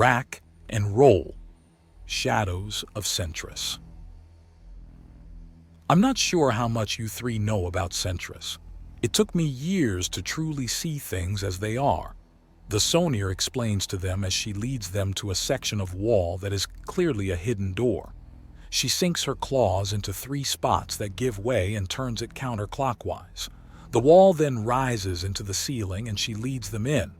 Rack and roll. Shadows of Centris. I'm not sure how much you three know about Centris. It took me years to truly see things as they are. The Sonier explains to them as she leads them to a section of wall that is clearly a hidden door. She sinks her claws into 3 spots that give way and turns it counterclockwise. The wall then rises into the ceiling and she leads them in.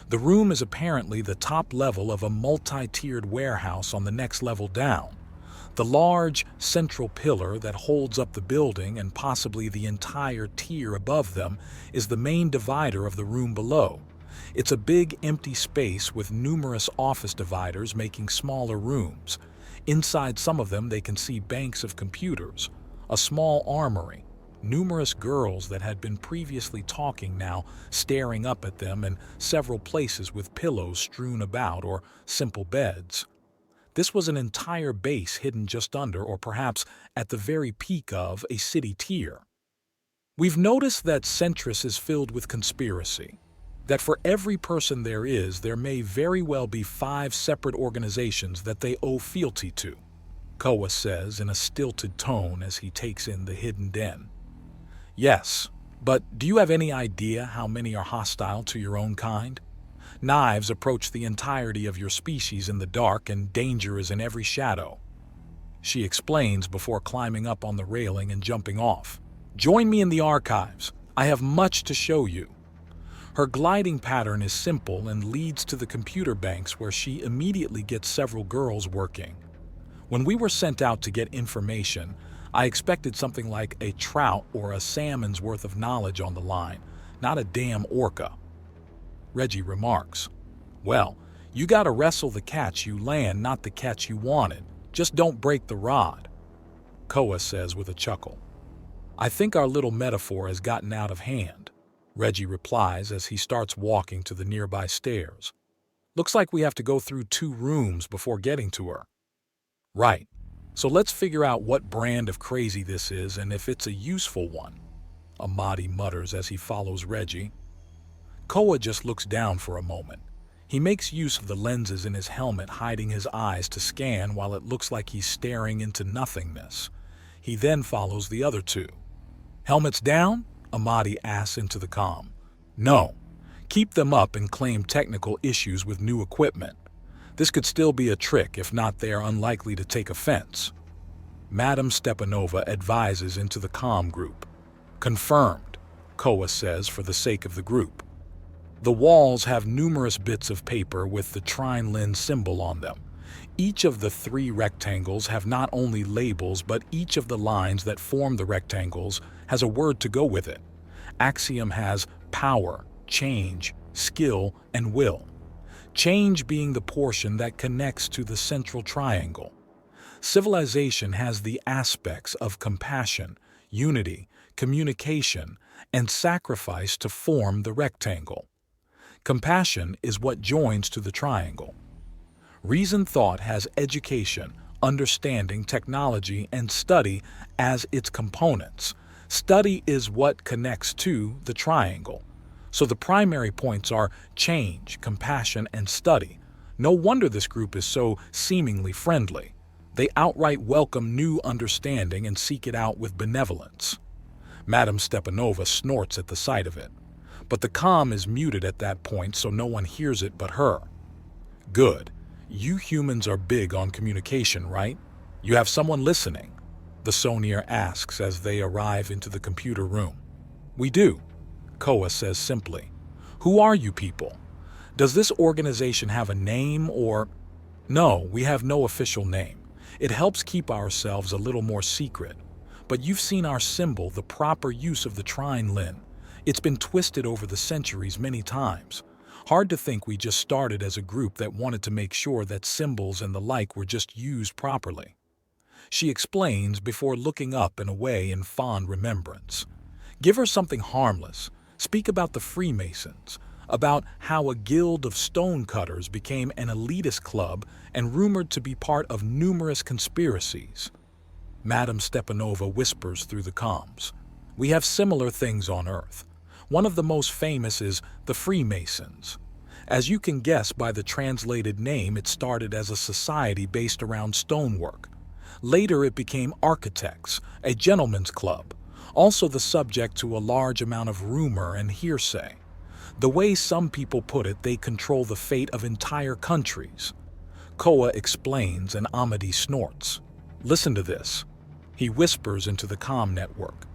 The room is apparently the top level of a multi-tiered warehouse on the next level down. The large central pillar that holds up the building and possibly the entire tier above them is the main divider of the room below. It's a big empty space with numerous office dividers making smaller rooms. Inside some of them they can see banks of computers, a small armory, numerous girls that had been previously talking now staring up at them, and several places with pillows strewn about or simple beds. This was an entire base hidden just under, or perhaps at the very peak of, a city tier. We've noticed that Centris is filled with conspiracy, that for every person there may very well be 5 separate organizations that they owe fealty to, Koa says in a stilted tone as he takes in the hidden den. Yes, but do you have any idea how many are hostile to your own kind? Knives approach the entirety of your species in the dark, and danger is in every shadow. She explains before climbing up on the railing and jumping off. Join me in the archives. I have much to show you. Her gliding pattern is simple and leads to the computer banks, where she immediately gets several girls working. When we were sent out to get information, I expected something like a trout or a salmon's worth of knowledge on the line, not a damn orca. Reggie remarks, well, you gotta wrestle the catch you land, not the catch you wanted. Just don't break the rod. Koa says with a chuckle. I think our little metaphor has gotten out of hand, Reggie replies as he starts walking to the nearby stairs. Looks like we have to go through 2 rooms before getting to her. Right. So let's figure out what brand of crazy this is and if it's a useful one, Amadi mutters as he follows Reggie. Koa just looks down for a moment. He makes use of the lenses in his helmet hiding his eyes to scan while it looks like he's staring into nothingness. He then follows the other 2. Helmets down? Amadi asks into the comm. No. Keep them up and claim technical issues with new equipment. This could still be a trick, if not they are unlikely to take offense. Madam Stepanova advises into the comm group. Confirmed, Koa says for the sake of the group. The walls have numerous bits of paper with the Trine symbol on them. Each of the 3 rectangles have not only labels, but each of the lines that form the rectangles has a word to go with it. Axiom has power, change, skill, and will. Change being the portion that connects to the central triangle. Civilization has the aspects of compassion, unity, communication, and sacrifice to form the rectangle. Compassion is what joins to the triangle. Reason thought has education, understanding, technology, and study as its components. Study is what connects to the triangle. So the primary points are change, compassion, and study. No wonder this group is so seemingly friendly. They outright welcome new understanding and seek it out with benevolence. Madam Stepanova snorts at the sight of it. But the comm is muted at that point, so no one hears it but her. Good. You humans are big on communication, right? You have someone listening? The Sonier asks as they arrive into the computer room. We do, Koa says simply. Who are you people? Does this organization have a name or... No, we have no official name. It helps keep ourselves a little more secret. But you've seen our symbol, the proper use of the Trine. It's been twisted over the centuries many times. Hard to think we just started as a group that wanted to make sure that symbols and the like were just used properly. She explains before looking up and away in fond remembrance. Give her something harmless. Speak about the Freemasons, about how a guild of stonecutters became an elitist club and rumored to be part of numerous conspiracies. Madam Stepanova whispers through the comms. We have similar things on Earth. One of the most famous is the Freemasons. As you can guess by the translated name, it started as a society based around stonework. Later it became architects, a gentleman's club, also the subject to a large amount of rumor and hearsay. The way some people put it, they control the fate of entire countries. Koa explains and Amadi snorts. Listen to this. He whispers into the comm network.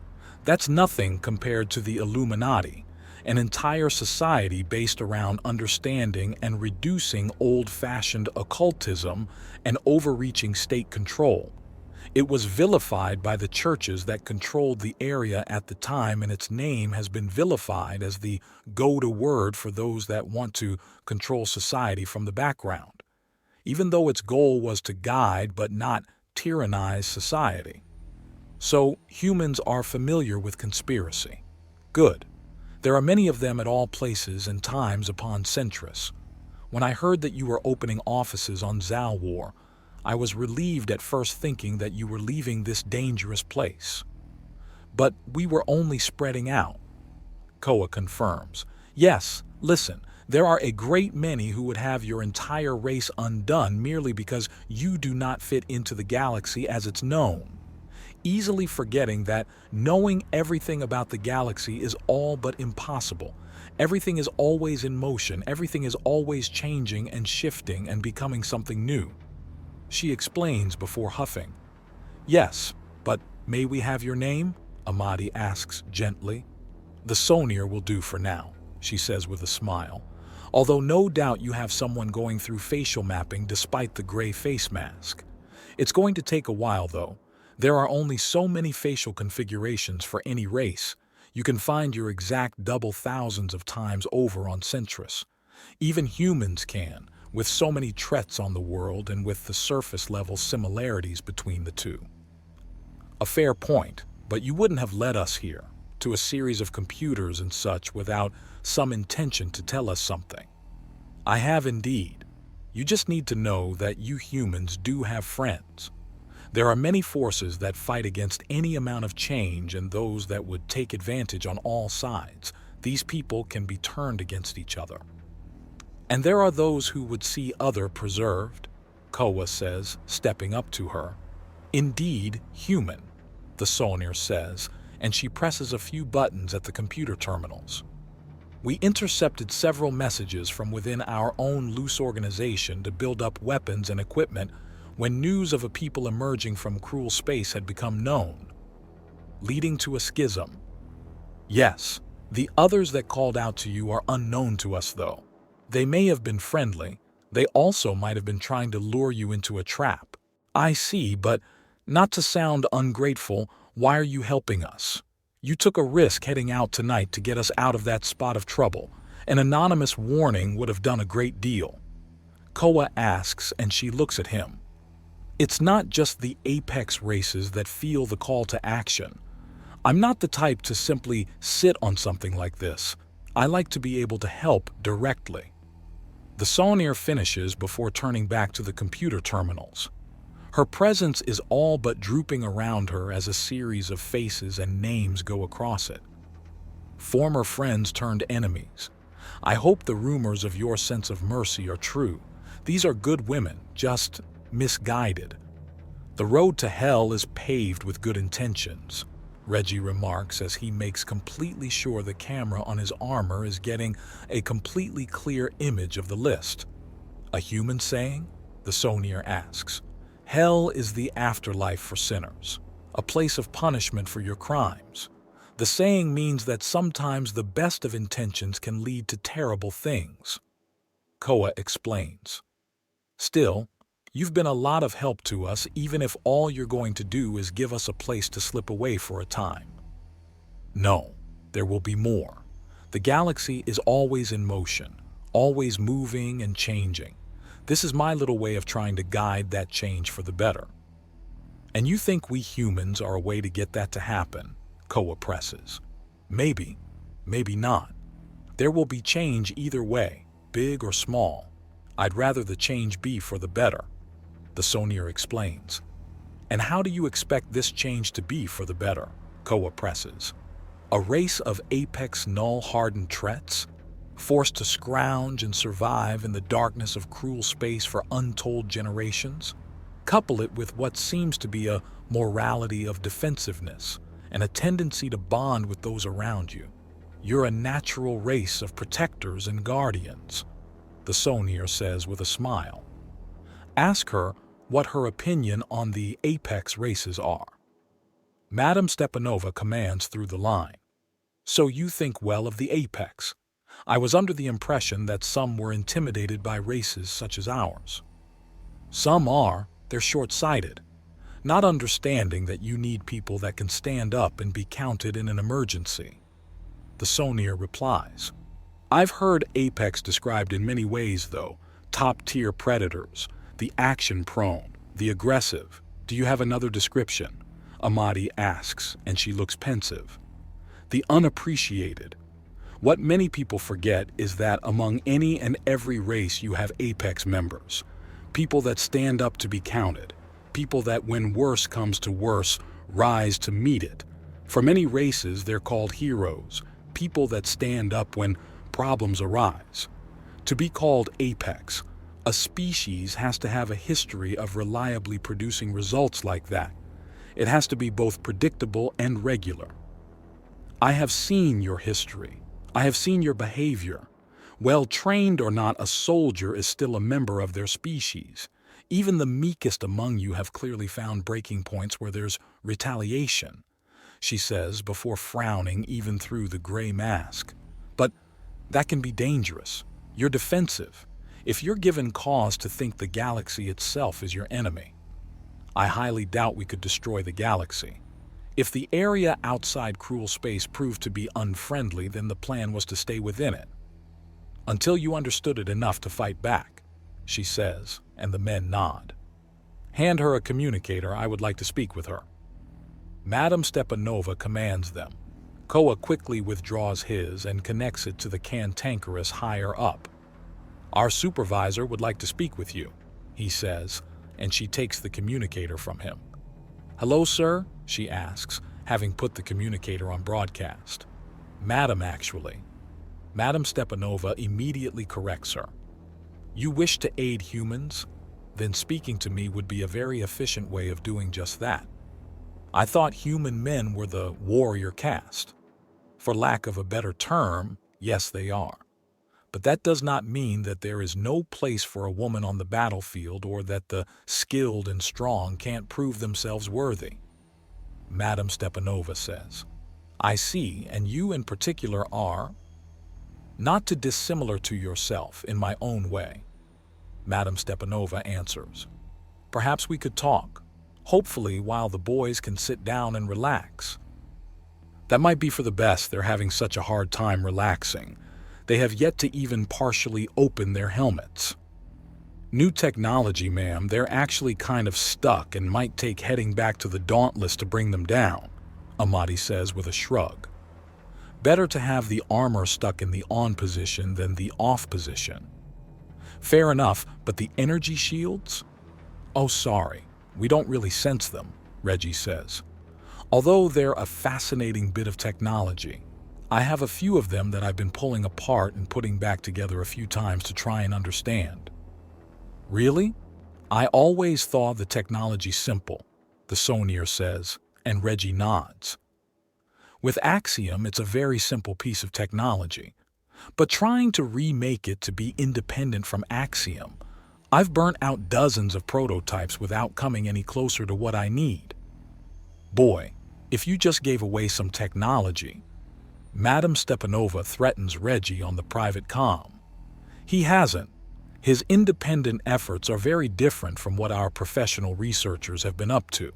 That's nothing compared to the Illuminati, an entire society based around understanding and reducing old-fashioned occultism and overreaching state control. It was vilified by the churches that controlled the area at the time, and its name has been vilified as the go-to word for those that want to control society from the background, even though its goal was to guide but not tyrannize society. So, humans are familiar with conspiracy. Good. There are many of them at all places and times upon Centris. When I heard that you were opening offices on Zalwar, I was relieved at first, thinking that you were leaving this dangerous place. But we were only spreading out. Koa confirms. Yes, listen, there are a great many who would have your entire race undone merely because you do not fit into the galaxy as it's known, easily forgetting that knowing everything about the galaxy is all but impossible. Everything is always in motion, everything is always changing and shifting and becoming something new. She explains before huffing. Yes, but may we have your name? Amadi asks gently. The Sonier will do for now, she says with a smile, although no doubt you have someone going through facial mapping despite the gray face mask. It's going to take a while though. There are only so many facial configurations for any race. You can find your exact double thousands of times over on Centris. Even humans can, with so many threats on the world and with the surface-level similarities between the two. A fair point, but you wouldn't have led us here, to a series of computers and such, without some intention to tell us something. I have indeed. You just need to know that you humans do have friends. There are many forces that fight against any amount of change and those that would take advantage on all sides. These people can be turned against each other. And there are those who would see other preserved, Koa says, stepping up to her. Indeed, human, the Sonier says, and she presses a few buttons at the computer terminals. We intercepted several messages from within our own loose organization to build up weapons and equipment when news of a people emerging from cruel space had become known, leading to a schism. Yes, the others that called out to you are unknown to us though. They may have been friendly. They also might have been trying to lure you into a trap. I see, but not to sound ungrateful, why are you helping us? You took a risk heading out tonight to get us out of that spot of trouble. An anonymous warning would have done a great deal. Koa asks, and she looks at him. It's not just the apex races that feel the call to action. I'm not the type to simply sit on something like this. I like to be able to help directly. The Sonier finishes before turning back to the computer terminals. Her presence is all but drooping around her as a series of faces and names go across it. Former friends turned enemies. I hope the rumors of your sense of mercy are true. These are good women, just misguided. The road to hell is paved with good intentions, Reggie remarks as he makes completely sure the camera on his armor is getting a completely clear image of the list. A human saying? The Sonier asks. Hell is the afterlife for sinners, a place of punishment for your crimes. The saying means that sometimes the best of intentions can lead to terrible things. Koa explains. Still, you've been a lot of help to us, even if all you're going to do is give us a place to slip away for a time. No, there will be more. The galaxy is always in motion, always moving and changing. This is my little way of trying to guide that change for the better. And you think we humans are a way to get that to happen? Koa presses. Maybe, maybe not. There will be change either way, big or small. I'd rather the change be for the better, the Sonier explains. And how do you expect this change to be for the better? Koa presses. A race of apex null-hardened threats? forced to scrounge and survive in the darkness of cruel space for untold generations. Couple it with what seems to be a morality of defensiveness and a tendency to bond with those around you. You're a natural race of protectors and guardians, the Sonier says with a smile. Ask her what her opinion on the apex races are. Madame Stepanova commands through the line. So you think well of the apex. I was under the impression that some were intimidated by races such as ours. Some are. They're short-sighted, not understanding that you need people that can stand up and be counted in an emergency. The Sonier replies. I've heard apex described in many ways, though. Top-tier predators, the action-prone, the aggressive. Do you have another description? Amadi asks, and she looks pensive. The unappreciated. What many people forget is that among any and every race you have apex members. People that stand up to be counted. People that, when worse comes to worse, rise to meet it. For many races, they're called heroes. People that stand up when problems arise. To be called apex, a species has to have a history of reliably producing results like that. It has to be both predictable and regular. I have seen your history. I have seen your behavior. Well-trained or not, a soldier is still a member of their species. Even the meekest among you have clearly found breaking points where there's retaliation, she says before frowning even through the gray mask. But that can be dangerous. You're defensive. If you're given cause to think the galaxy itself is your enemy, I highly doubt we could destroy the galaxy. If the area outside cruel space proved to be unfriendly, then the plan was to stay within it. Until you understood it enough to fight back, she says, and the men nod. Hand her a communicator, I would like to speak with her. Madame Stepanova commands them. Koa quickly withdraws his and connects it to the cantankerous higher up. Our supervisor would like to speak with you, he says, and she takes the communicator from him. Hello, sir, she asks, having put the communicator on broadcast. Madam, actually. Madame Stepanova immediately corrects her. You wish to aid humans? Then speaking to me would be a very efficient way of doing just that. I thought human men were the warrior caste. For lack of a better term, yes, they are. But that does not mean that there is no place for a woman on the battlefield or that the skilled and strong can't prove themselves worthy. Madame Stepanova says, I see, and you in particular are not too dissimilar to yourself in my own way. Madame Stepanova answers. Perhaps we could talk, hopefully while the boys can sit down and relax. That might be for the best. They're having such a hard time relaxing. They have yet to even partially open their helmets. New technology, ma'am, they're actually kind of stuck and might take heading back to the Dauntless to bring them down, Amadi says with a shrug. Better to have the armor stuck in the on position than the off position. Fair enough, but the energy shields? Oh, sorry, we don't really sense them, Reggie says. Although they're a fascinating bit of technology, I have a few of them that I've been pulling apart and putting back together a few times to try and understand. Really? I always thought the technology simple, the Sonier says, and Reggie nods. With Axiom, it's a very simple piece of technology. But trying to remake it to be independent from Axiom, I've burnt out dozens of prototypes without coming any closer to what I need. Boy, if you just gave away some technology. Madame Stepanova threatens Reggie on the private comm. He hasn't. His independent efforts are very different from what our professional researchers have been up to.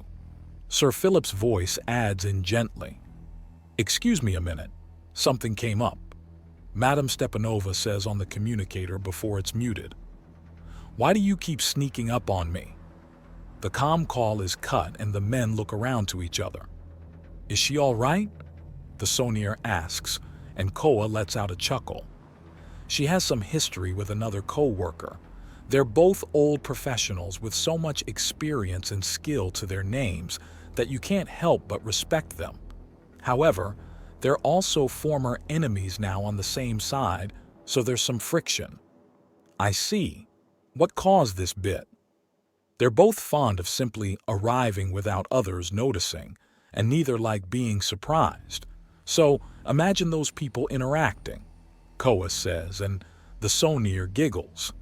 Sir Philip's voice adds in gently. Excuse me a minute. Something came up. Madame Stepanova says on the communicator before it's muted. Why do you keep sneaking up on me? The comm call is cut and the men look around to each other. Is she all right? The Sonier asks, and Koa lets out a chuckle. She has some history with another co-worker. They're both old professionals with so much experience and skill to their names that you can't help but respect them. However, they're also former enemies now on the same side, So there's some friction. I see. What caused this bit? They're both fond of simply arriving without others noticing, and neither like being surprised. So imagine those people interacting, Koa says, and the Sonir giggles.